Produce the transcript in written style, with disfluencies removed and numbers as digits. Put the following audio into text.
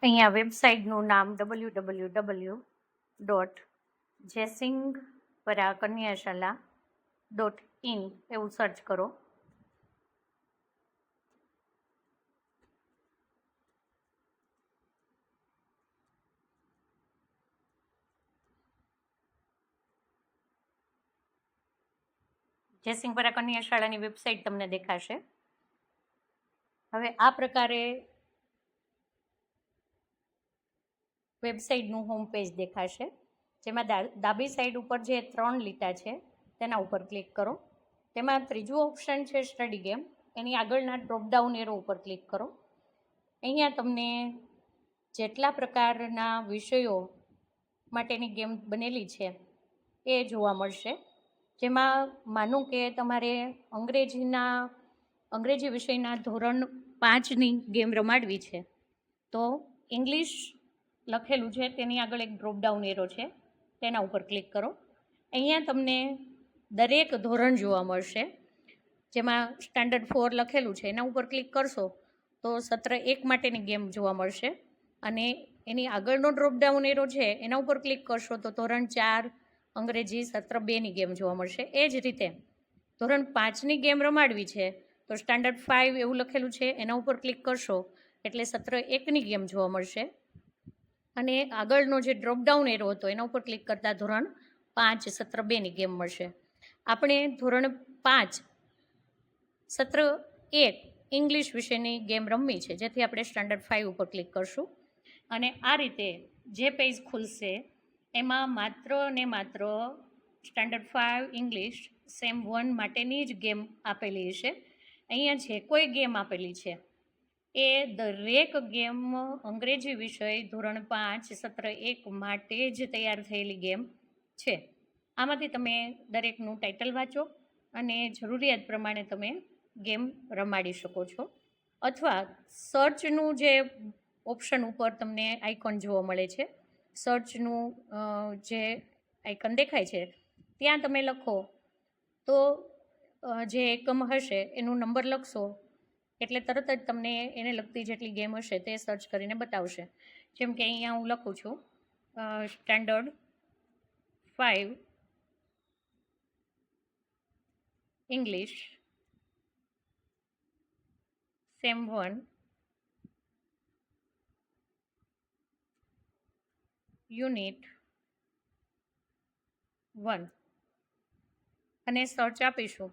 અહીંયા વેબસાઇટનું નામ www.jaisinghpara-kanyashala.in એવું સર્ચ કરો. જયસિંઘપરા કન્યા શાળાની વેબસાઇટ તમને દેખાશે. હવે આ પ્રકારે વેબસાઇટનું હોમ પેજ દેખાશે, જેમાં ડાબી સાઈડ ઉપર જે 3 લીટા છે તેના ઉપર ક્લિક કરો. તેમાં ત્રીજું ઓપ્શન છે સ્ટડી ગેમ. એની આગળના ડ્રોપડાઉન એરો ઉપર ક્લિક કરો. અહીંયા તમને જેટલા પ્રકારના વિષયો માટેની ગેમ બનેલી છે એ જોવા મળશે. જેમાં માનું કે તમારે અંગ્રેજી વિષયના ધોરણ 5ની ગેમ રમાડવી છે, તો ઇંગ્લિશ લખેલું છે તેની આગળ એક ડ્રોપડાઉન એરો છે, તેના ઉપર ક્લિક કરો. અહીંયા તમને દરેક ધોરણ જોવા મળશે. જેમાં સ્ટાન્ડર્ડ 4 લખેલું છે એના ઉપર ક્લિક કરશો તો સત્ર 1 માટેની ગેમ જોવા મળશે, અને એની આગળનો ડ્રોપડાઉન એરો છે એના ઉપર ક્લિક કરશો તો ધોરણ 4 અંગ્રેજી સત્ર 2ની ગેમ જોવા મળશે. એ જ રીતે ધોરણ 5ની ગેમ રમાડવી છે તો સ્ટાન્ડર્ડ 5 એવું લખેલું છે એના ઉપર ક્લિક કરશો એટલે સત્ર 1ની ગેમ જોવા મળશે, અને આગળનો જે ડ્રોપડાઉન એરો હતો એના ઉપર ક્લિક કરતાં ધોરણ 5 સત્ર 2ની ગેમ મળશે. આપણે ધોરણ 5 સત્ર 1 ઇંગ્લિશ વિષયની ગેમ રમવી છે, જેથી આપણે સ્ટાન્ડર્ડ 5 ઉપર ક્લિક કરશું, અને આ રીતે જે પેજ ખુલશે એમાં માત્ર ને માત્ર સ્ટાન્ડર્ડ 5 ઇંગ્લિશ સેમ 1 માટેની જ ગેમ આપેલી હશે. અહીંયા જે કોઈ ગેમ આપેલી છે એ દરેક ગેમ અંગ્રેજી વિષય ધોરણ 5 સત્ર 1 માટે જ તૈયાર થયેલી ગેમ છે. આમાંથી તમે દરેકનું ટાઇટલ વાંચો અને જરૂરિયાત પ્રમાણે તમે ગેમ રમાડી શકો છો. અથવા સર્ચનું જે ઓપ્શન ઉપર તમને આઇકોન જોવા મળે છે, સર્ચનું જે આઇકન દેખાય છે ત્યાં તમે લખો તો જે એકમ હશે એનું નંબર લખશો એટલે તરત જ તમને એને લગતી જેટલી ગેમ હશે તે સર્ચ કરીને બતાવશે. જેમ કે અહીંયા હું લખું છું સ્ટાન્ડર્ડ 5 ઇંગ્લિશ સેમ 1 યુનિટ 1 અને સર્ચ આપીશું